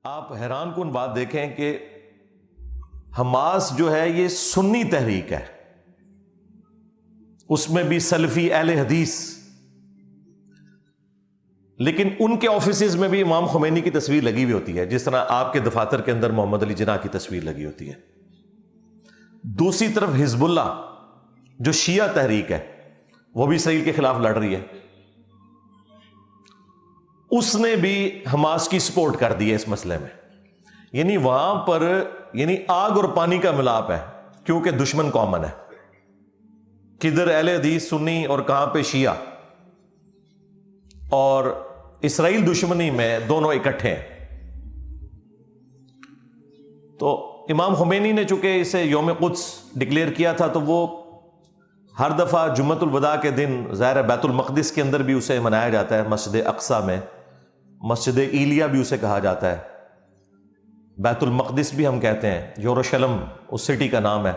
آپ حیران کن بات دیکھیں کہ حماس جو ہے یہ سنی تحریک ہے، اس میں بھی سلفی اہل حدیث، لیکن ان کے آفیسز میں بھی امام خمینی کی تصویر لگی ہوئی ہوتی ہے، جس طرح آپ کے دفاتر کے اندر محمد علی جناح کی تصویر لگی ہوتی ہے۔ دوسری طرف حزب اللہ جو شیعہ تحریک ہے، وہ بھی اسرائیل کے خلاف لڑ رہی ہے، اس نے بھی حماس کی سپورٹ کر دی ہے اس مسئلے میں۔ یعنی وہاں پر آگ اور پانی کا ملاپ ہے، کیونکہ دشمن کامن ہے، کدھر اہل حدیث سنی اور کہاں پہ شیعہ، اور اسرائیل دشمنی میں دونوں اکٹھے ہیں۔ تو امام خمینی نے چونکہ اسے یوم قدس ڈکلیئر کیا تھا، تو وہ ہر دفعہ جمعۃ الوداع کے دن ظاہر بیت المقدس کے اندر بھی اسے منایا جاتا ہے، مسجد اقصیٰ میں، مسجد ایلیا بھی اسے کہا جاتا ہے، بیت المقدس بھی ہم کہتے ہیں، یروشلم اس سٹی کا نام ہے۔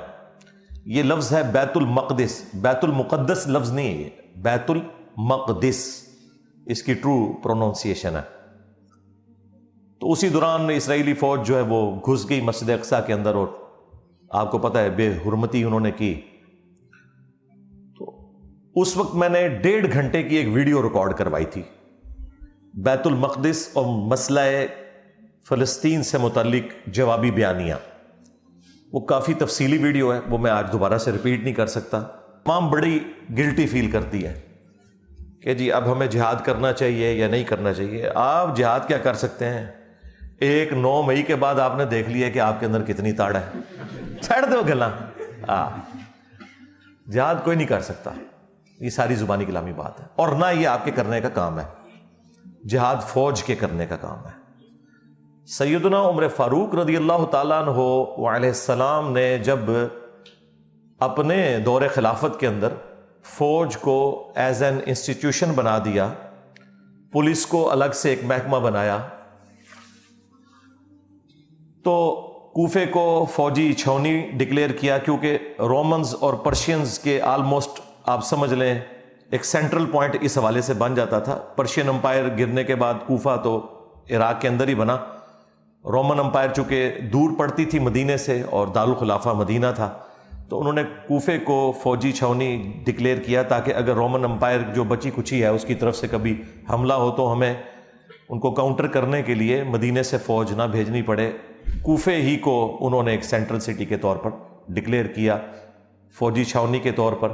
یہ لفظ ہے بیت المقدس، بیت المقدس لفظ نہیں ہے، یہ بیت المقدس اس کی ٹرو پروننسیشن ہے۔ تو اسی دوران اسرائیلی فوج جو ہے وہ گھس گئی مسجد اقصیٰ کے اندر، اور آپ کو پتہ ہے بے حرمتی انہوں نے کی۔ تو اس وقت میں نے 1.5 گھنٹے کی ایک ویڈیو ریکارڈ کروائی تھی بیت المقدس اور مسئلہ فلسطین سے متعلق جوابی بیانیہ۔ وہ کافی تفصیلی ویڈیو ہے، وہ میں آج دوبارہ سے ریپیٹ نہیں کر سکتا۔ تمام بڑی گلٹی فیل کرتی ہے کہ جی اب ہمیں جہاد کرنا چاہیے یا نہیں کرنا چاہیے۔ آپ جہاد کیا کر سکتے ہیں؟ 9 مئی کے بعد آپ نے دیکھ لیا کہ آپ کے اندر کتنی تاڑ ہے، چھڑ دو گلا۔ جہاد کوئی نہیں کر سکتا، یہ ساری زبانی کلامی بات ہے، اور نہ یہ آپ کے کرنے کا کام ہے، جہاد فوج کے کرنے کا کام ہے۔ سیدنا عمر فاروق رضی اللہ تعالیٰ عنہ وعلیہ السلام نے جب اپنے دور خلافت کے اندر فوج کو ایز این انسٹیٹیوشن بنا دیا، پولیس کو الگ سے ایک محکمہ بنایا، تو کوفے کو فوجی چھاونی ڈکلیئر کیا، کیونکہ رومنز اور پرشینز کے آلموسٹ آپ سمجھ لیں ایک سینٹرل پوائنٹ اس حوالے سے بن جاتا تھا۔ پرشین امپائر گرنے کے بعد کوفہ تو عراق کے اندر ہی بنا، رومن امپائر چونکہ دور پڑتی تھی مدینے سے اور دارالخلافہ مدینہ تھا، تو انہوں نے کوفے کو فوجی چھاونی ڈکلیئر کیا، تاکہ اگر رومن امپائر جو بچی کچی ہے اس کی طرف سے کبھی حملہ ہو تو ہمیں ان کو کاؤنٹر کرنے کے لیے مدینے سے فوج نہ بھیجنی پڑے۔ کوفے ہی کو انہوں نے ایک سینٹرل سٹی کے طور پر ڈکلیئر کیا، فوجی چھاونی کے طور پر،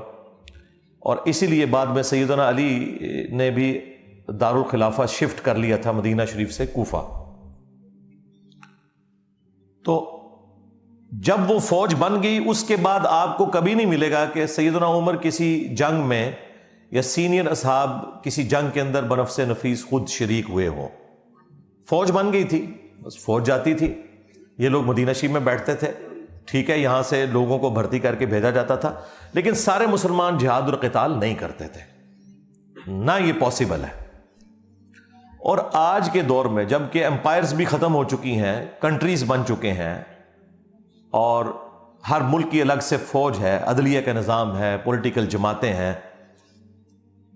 اور اسی لیے بعد میں سیدنا علی نے بھی دارالخلافہ شفٹ کر لیا تھا مدینہ شریف سے کوفہ۔ تو جب وہ فوج بن گئی، اس کے بعد آپ کو کبھی نہیں ملے گا کہ سیدنا عمر کسی جنگ میں یا سینئر اصحاب کسی جنگ کے اندر بنفس نفیس خود شریک ہوئے ہوں۔ فوج بن گئی تھی، بس فوج جاتی تھی، یہ لوگ مدینہ شریف میں بیٹھتے تھے، ٹھیک ہے، یہاں سے لوگوں کو بھرتی کر کے بھیجا جاتا تھا، لیکن سارے مسلمان جہاد اور قتال نہیں کرتے تھے، نہ یہ پاسبل ہے۔ اور آج کے دور میں جب کہ امپائرز بھی ختم ہو چکی ہیں، کنٹریز بن چکے ہیں، اور ہر ملک کی الگ سے فوج ہے، عدلیہ کا نظام ہے، پولیٹیکل جماعتیں ہیں،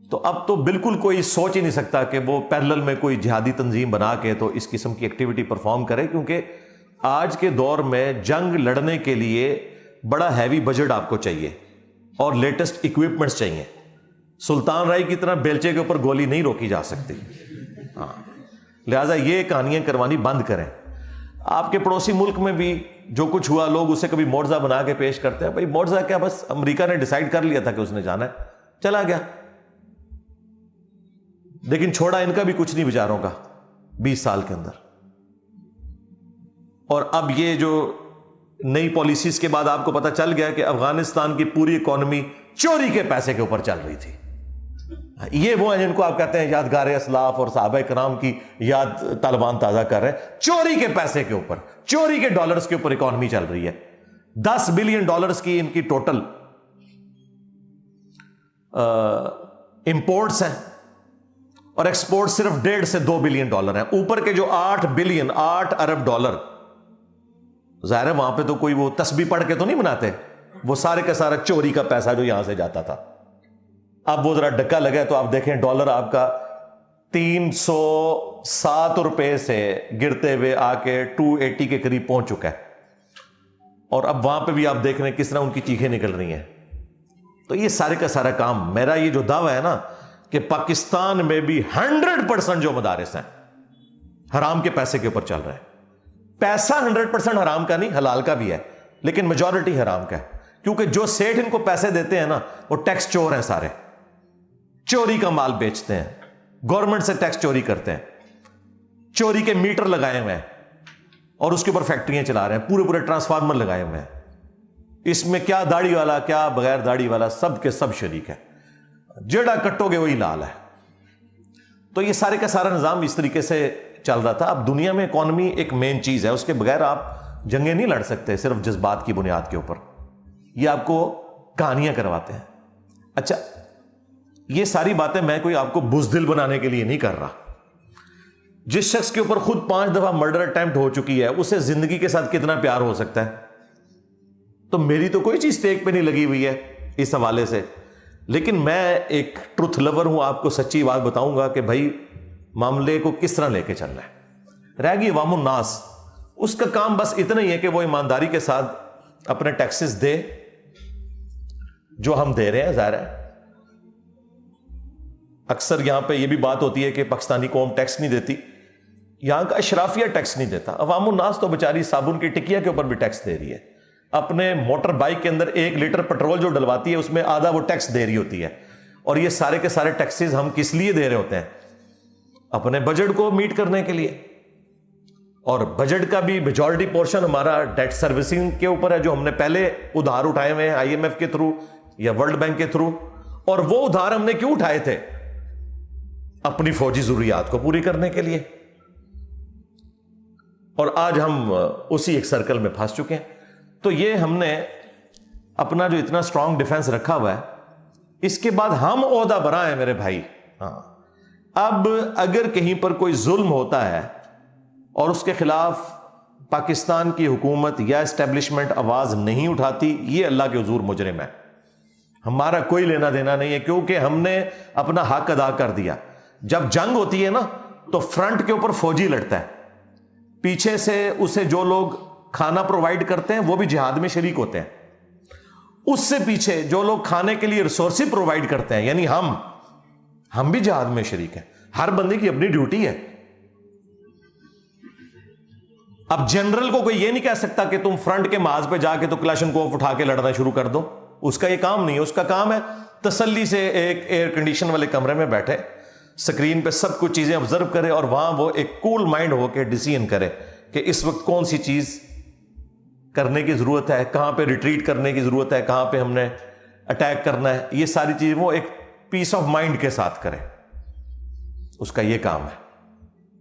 تو اب تو بالکل کوئی سوچ ہی نہیں سکتا کہ وہ پیرلل میں کوئی جہادی تنظیم بنا کے تو اس قسم کی ایکٹیویٹی پرفارم کرے، کیونکہ آج کے دور میں جنگ لڑنے کے لیے بڑا ہیوی بجٹ آپ کو چاہیے اور لیٹسٹ اکوپمنٹس چاہیے۔ سلطان رائی کی طرح بیلچے کے اوپر گولی نہیں روکی جا سکتی، لہٰذا یہ کہانیاں کروانی بند کریں۔ آپ کے پڑوسی ملک میں بھی جو کچھ ہوا، لوگ اسے کبھی معجزہ بنا کے پیش کرتے ہیں۔ بھائی معجزہ کیا، بس امریکہ نے ڈیسائیڈ کر لیا تھا کہ اس نے جانا ہے، چلا گیا، لیکن چھوڑا ان کا بھی کچھ نہیں بیچاروں کا 20 سال کے اندر۔ اور اب یہ جو نئی پالیسیز کے بعد آپ کو پتہ چل گیا کہ افغانستان کی پوری اکانومی چوری کے پیسے کے اوپر چل رہی تھی۔ یہ وہ ہیں جن کو آپ کہتے ہیں یادگار اسلاف اور صحابہ کرام کی یاد طالبان تازہ کر رہے ہیں، چوری کے پیسے کے اوپر، چوری کے ڈالرز کے اوپر اکانومی چل رہی ہے۔ 10 بلین ڈالرز کی ان کی ٹوٹل امپورٹس ہیں، اور ایکسپورٹ صرف 1.5 سے 2 بلین ڈالر ہیں۔ اوپر کے جو 8 ارب ڈالر، ظاہر ہے وہاں پہ تو کوئی وہ تسبیح پڑھ کے تو نہیں بناتے، وہ سارے کا سارا چوری کا پیسہ جو یہاں سے جاتا تھا۔ اب وہ ذرا ڈکا لگا تو آپ دیکھیں ڈالر آپ کا 300 7 روپے سے گرتے ہوئے آ کے 280 کے قریب پہنچ چکا ہے، اور اب وہاں پہ بھی آپ دیکھ رہے ہیں کس طرح ان کی چیخیں نکل رہی ہیں۔ تو یہ سارے کا سارا کام، میرا یہ جو دعویٰ ہے نا کہ پاکستان میں بھی 100% جو مدارس ہیں حرام کے پیسے کے اوپر چل رہے ہیں۔ پیسہ 100% حرام کا نہیں، حلال کا بھی ہے، لیکن میجورٹی حرام کا ہے، کیونکہ جو سیٹ ان کو پیسے دیتے ہیں نا وہ ٹیکس چور ہیں، سارے چوری کا مال بیچتے ہیں، گورنمنٹ سے ٹیکس چوری کرتے ہیں، چوری کے میٹر لگائے ہوئے ہیں اور اس کے اوپر فیکٹریاں چلا رہے ہیں، پورے پورے ٹرانسفارمر لگائے ہوئے ہیں۔ اس میں کیا داڑھی والا کیا بغیر داڑھی والا، سب کے سب شریک ہے، جیڑا کٹو گے وہی لال ہے۔ تو یہ سارے کا سارا نظام اس طریقے سے چل رہا تھا۔ اب دنیا میں اکانومی ایک مین چیز ہے، اس کے بغیر آپ جنگیں نہیں لڑ سکتے صرف جذبات کی بنیاد کے اوپر، یہ آپ کو کہانیاں کرواتے ہیں۔ اچھا، یہ ساری باتیں میں کوئی آپ کو بزدل بنانے کے لیے نہیں کر رہا۔ جس شخص کے اوپر خود 5 دفعہ مرڈر اٹیمپٹ ہو چکی ہے، اسے زندگی کے ساتھ کتنا پیار ہو سکتا ہے؟ تو میری تو کوئی چیز ٹیک پہ نہیں لگی ہوئی ہے اس حوالے سے، لیکن میں ایک ٹروتھ لور ہوں، آپ کو سچی بات بتاؤں گا کہ بھائی معاملے کو کس طرح لے کے چلنا ہے۔ رہ گئی عوام الناس، اس کا کام بس اتنا ہی ہے کہ وہ ایمانداری کے ساتھ اپنے ٹیکسز دے جو ہم دے رہے ہیں۔ ظاہر ہے اکثر یہاں پہ یہ بھی بات ہوتی ہے کہ پاکستانی قوم ٹیکس نہیں دیتی، یہاں کا اشرافیہ ٹیکس نہیں دیتا۔ عوام الناس تو بیچاری صابن کی ٹکیا کے اوپر بھی ٹیکس دے رہی ہے، اپنے موٹر بائک کے اندر 1 لیٹر پیٹرول جو ڈلواتی ہے اس میں آدھا وہ ٹیکس دے رہی ہوتی ہے۔ اور یہ سارے کے سارے ٹیکسز ہم کس لیے دے رہے ہوتے ہیں؟ اپنے بجٹ کو میٹ کرنے کے لیے، اور بجٹ کا بھی میجورٹی پورشن ہمارا ڈیٹ سروسنگ کے اوپر ہے، جو ہم نے پہلے ادھار اٹھائے ہوئے ہیں IMF کے تھرو یا ورلڈ بینک کے تھرو۔ اور وہ ادھار ہم نے کیوں اٹھائے تھے؟ اپنی فوجی ضروریات کو پوری کرنے کے لیے، اور آج ہم اسی ایک سرکل میں پھنس چکے ہیں۔ تو یہ ہم نے اپنا جو اتنا اسٹرانگ ڈیفنس رکھا ہوا ہے، اس کے بعد ہم عہدہ برا ہیں میرے بھائی۔ ہاں، اب اگر کہیں پر کوئی ظلم ہوتا ہے اور اس کے خلاف پاکستان کی حکومت یا اسٹیبلشمنٹ آواز نہیں اٹھاتی، یہ اللہ کے حضور مجرم ہے، ہمارا کوئی لینا دینا نہیں ہے، کیونکہ ہم نے اپنا حق ادا کر دیا۔ جب جنگ ہوتی ہے نا تو فرنٹ کے اوپر فوجی لڑتا ہے، پیچھے سے اسے جو لوگ کھانا پرووائڈ کرتے ہیں وہ بھی جہاد میں شریک ہوتے ہیں، اس سے پیچھے جو لوگ کھانے کے لیے ریسورسز پرووائڈ کرتے ہیں یعنی ہم بھی جہاد میں شریک ہیں۔ ہر بندے کی اپنی ڈیوٹی ہے۔ اب جنرل کو کوئی یہ نہیں کہہ سکتا کہ تم فرنٹ کے محاذ پہ جا کے تو کلاشنکوف اٹھا کے لڑنا شروع کر دو، اس کا یہ کام نہیں ہے۔ اس کا کام ہے تسلی سے ایک ایئر کنڈیشن والے کمرے میں بیٹھے، سکرین پہ سب کچھ چیزیں آبزرو کرے، اور وہاں وہ ایک کول مائنڈ ہو کے ڈیسیژن کرے کہ اس وقت کون سی چیز کرنے کی ضرورت ہے، کہاں پہ ریٹریٹ کرنے کی ضرورت ہے، کہاں پہ ہم نے اٹیک کرنا ہے۔ یہ ساری چیزیں وہ ایک پیس آف مائنڈ کے ساتھ کرے، اس کا یہ کام ہے۔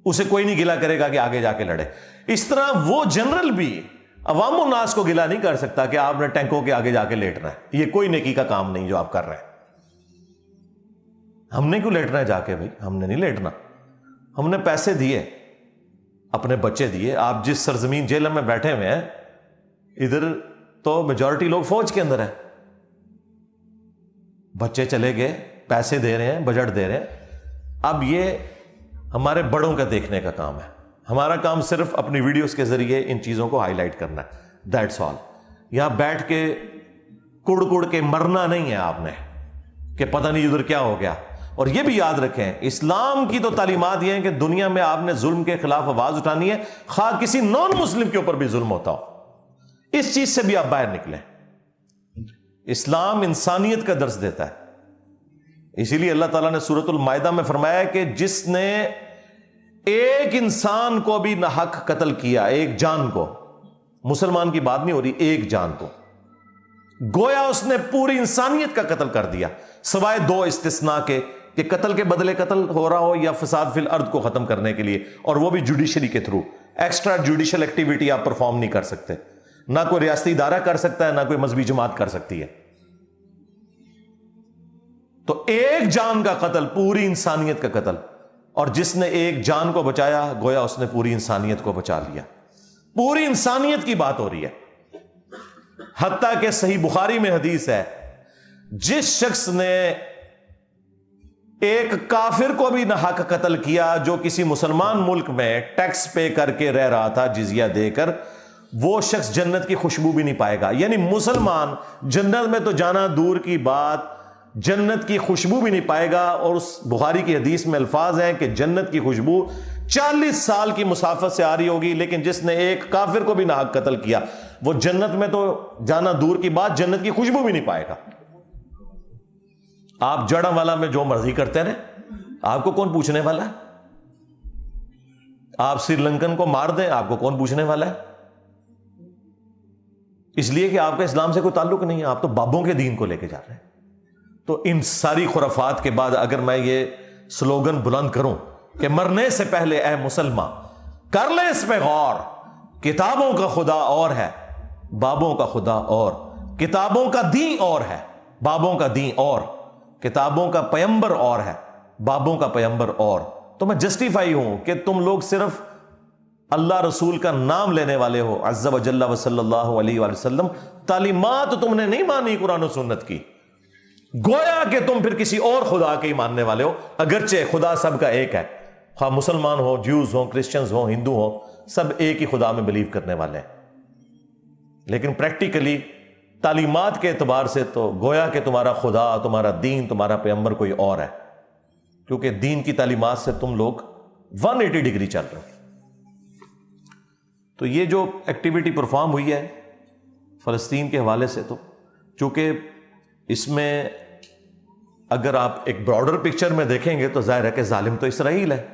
اسے کوئی نہیں گلا کرے گا کہ آگے جا کے لڑے۔ اس طرح وہ جنرل بھی عوام الناس کو گلا نہیں کر سکتا کہ آپ نے ٹینکوں کے آگے جا کے لیٹنا ہے۔ یہ کوئی نیکی کا کام نہیں جو آپ کر رہے ہیں۔ ہم نے کیوں لیٹنا ہے جا کے؟ بھائی ہم نے نہیں لیٹنا، ہم نے پیسے دیے، اپنے بچے دیے۔ آپ جس سرزمین جیل میں بیٹھے ہوئے ہیں، ادھر تو میجورٹی لوگ فوج کے اندر ہیں، بچے چلے گئے، پیسے دے رہے ہیں، بجٹ دے رہے ہیں۔ اب یہ ہمارے بڑوں کا دیکھنے کا کام ہے، ہمارا کام صرف اپنی ویڈیوز کے ذریعے ان چیزوں کو ہائی لائٹ کرنا ہے، دیٹس آل۔ یہاں بیٹھ کے کڑ کڑ کے مرنا نہیں ہے آپ نے کہ پتہ نہیں ادھر کیا ہو گیا۔ اور یہ بھی یاد رکھیں، اسلام کی تو تعلیمات یہ ہیں کہ دنیا میں آپ نے ظلم کے خلاف آواز اٹھانی ہے، خواہ کسی نان مسلم کے اوپر بھی ظلم ہوتا ہو، اس چیز سے بھی آپ باہر نکلیں۔ اسلام انسانیت کا درس دیتا ہے، اسی لیے اللہ تعالیٰ نے سورۃ المائدہ میں فرمایا کہ جس نے ایک انسان کو بھی ناحق قتل کیا، ایک جان کو، مسلمان کی بات نہیں ہو رہی، ایک جان کو، گویا اس نے پوری انسانیت کا قتل کر دیا، سوائے 2 استثناء کے کہ قتل کے بدلے قتل ہو رہا ہو یا فساد فی الارض کو ختم کرنے کے لیے، اور وہ بھی جوڈیشری کے تھرو۔ ایکسٹرا جوڈیشل ایکٹیویٹی آپ پرفارم نہیں کر سکتے، نہ کوئی ریاستی ادارہ کر سکتا ہے، نہ کوئی مذہبی جماعت کر سکتی ہے۔ تو ایک جان کا قتل پوری انسانیت کا قتل، اور جس نے ایک جان کو بچایا گویا اس نے پوری انسانیت کو بچا لیا۔ پوری انسانیت کی بات ہو رہی ہے، حتیٰ کہ صحیح بخاری میں حدیث ہے، جس شخص نے ایک کافر کو بھی نہ حق قتل کیا جو کسی مسلمان ملک میں ٹیکس پے کر کے رہ رہا تھا جزیہ دے کر، وہ شخص جنت کی خوشبو بھی نہیں پائے گا. یعنی مسلمان جنت میں تو جانا دور کی بات، جنت کی خوشبو بھی نہیں پائے گا. اور اس بخاری کی حدیث میں الفاظ ہیں کہ جنت کی خوشبو 40 سال کی مسافت سے آ رہی ہوگی، لیکن جس نے ایک کافر کو بھی نہ حق قتل کیا وہ جنت میں تو جانا دور کی بات، جنت کی خوشبو بھی نہیں پائے گا. آپ جڑا والا میں جو مرضی کرتے رہے، آپ کو کون پوچھنے والا ہے؟ آپ سری لنکن کو مار دیں، آپ کو کون پوچھنے والا ہے؟ اس لیے کہ آپ کا اسلام سے کوئی تعلق نہیں ہے، آپ تو بابوں کے دین کو لے کے جا رہے ہیں. تو ان ساری خرافات کے بعد اگر میں یہ سلوگن بلند کروں کہ مرنے سے پہلے اے مسلمان کر لیں اس پہ غور، کتابوں کا خدا اور ہے، بابوں کا خدا اور، کتابوں کا دین اور ہے، بابوں کا دین اور، کتابوں کا پیمبر اور ہے، بابوں کا پیمبر اور. تو میں جسٹیفائی ہوں کہ تم لوگ صرف اللہ رسول کا نام لینے والے ہو عز و جل و صلی اللہ علیہ وآلہ وسلم، تعلیمات تم نے نہیں مانی قرآن و سنت کی، گویا کہ تم پھر کسی اور خدا کے ہی ماننے والے ہو. اگرچہ خدا سب کا ایک ہے، خواہ مسلمان ہو، جیوز ہوں، کرسچنز ہوں، ہندو ہوں، سب ایک ہی خدا میں بلیو کرنے والے ہیں. لیکن پریکٹیکلی تعلیمات کے اعتبار سے تو گویا کہ تمہارا خدا، تمہارا دین، تمہارا پیغمبر کوئی اور ہے، کیونکہ دین کی تعلیمات سے تم لوگ 180 ڈگری چل رہے ہو. تو یہ جو ایکٹیویٹی پرفارم ہوئی ہے فلسطین کے حوالے سے، تو چونکہ اس میں اگر آپ ایک براڈر پکچر میں دیکھیں گے تو ظاہر ہے کہ ظالم تو اسرائیل ہے.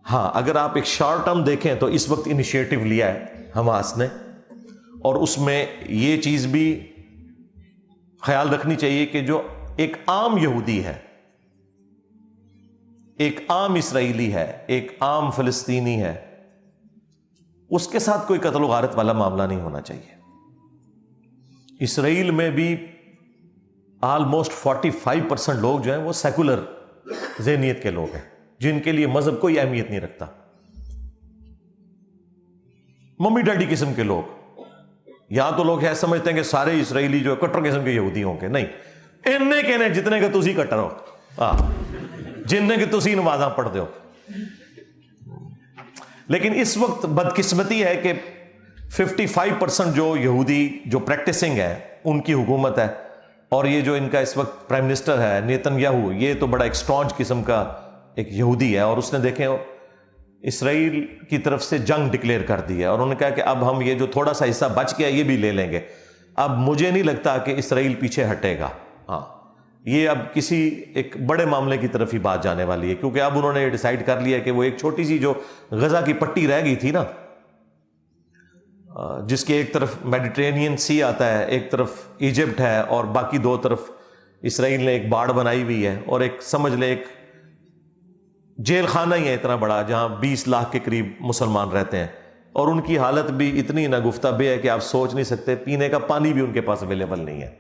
ہاں اگر آپ ایک شارٹ ٹرم دیکھیں تو اس وقت انیشیٹو لیا ہے حماس نے، اور اس میں یہ چیز بھی خیال رکھنی چاہیے کہ جو ایک عام یہودی ہے، ایک عام اسرائیلی ہے، ایک عام فلسطینی ہے، اس کے ساتھ کوئی قتل و غارت والا معاملہ نہیں ہونا چاہیے. اسرائیل میں بھی آلموسٹ 45% لوگ جو ہیں وہ سیکولر ذہنیت کے لوگ ہیں، جن کے لیے مذہب کوئی اہمیت نہیں رکھتا، ممی ڈیڈی قسم کے لوگ. یا تو لوگ ایسا سمجھتے ہیں کہ سارے اسرائیلی جو کٹر قسم کے یہودی ہوں گے، نہیں، انہیں کہنے جتنے کہ تسی کٹر ہو، جننے کہ تسی نمازاں پڑھ دو. لیکن اس وقت بدقسمتی ہے کہ 55% جو یہودی جو پریکٹسنگ ہے ان کی حکومت ہے، اور یہ جو ان کا اس وقت پرائم منسٹر ہے نیتن یاہو، یہ تو بڑا ایک اسٹرانج قسم کا ایک یہودی ہے، اور اس نے دیکھیں اسرائیل کی طرف سے جنگ ڈکلیئر کر دی ہے، اور انہوں نے کہا کہ اب ہم یہ جو تھوڑا سا حصہ بچ گیا یہ بھی لے لیں گے. اب مجھے نہیں لگتا کہ اسرائیل پیچھے ہٹے گا. ہاں یہ اب کسی ایک بڑے معاملے کی طرف ہی بات جانے والی ہے، کیونکہ اب انہوں نے ڈیسائیڈ کر لیا کہ وہ ایک چھوٹی سی جو غزہ کی پٹی رہ گئی تھی نا، جس کے ایک طرف میڈیٹرینین سی آتا ہے، ایک طرف ایجپٹ ہے، اور باقی دو طرف اسرائیل نے ایک باڑ بنائی ہوئی ہے، اور ایک سمجھ لے ایک جیل خانہ ہی ہے اتنا بڑا جہاں 20 لاکھ کے قریب مسلمان رہتے ہیں، اور ان کی حالت بھی اتنی ناگفتہ بے ہے کہ آپ سوچ نہیں سکتے، پینے کا پانی بھی ان کے پاس اویلیبل نہیں ہے.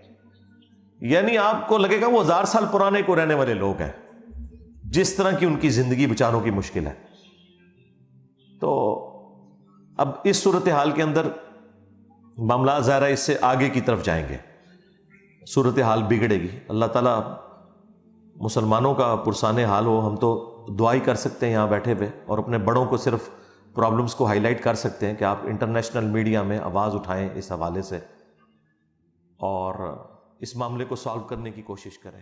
یعنی آپ کو لگے گا وہ 1000 سال پرانے کو رہنے والے لوگ ہیں، جس طرح کی ان کی زندگی بچاروں کی مشکل ہے. تو اب اس صورتحال کے اندر معاملات ظاہر ہے اس سے آگے کی طرف جائیں گے، صورتحال بگڑے گی. اللہ تعالیٰ مسلمانوں کا پرسان حال ہو. ہم تو دعائی کر سکتے ہیں یہاں بیٹھے ہوئے، اور اپنے بڑوں کو صرف پرابلمس کو ہائی لائٹ کر سکتے ہیں کہ آپ انٹرنیشنل میڈیا میں آواز اٹھائیں اس حوالے سے، اور اس معاملے کو سالو کرنے کی کوشش کریں.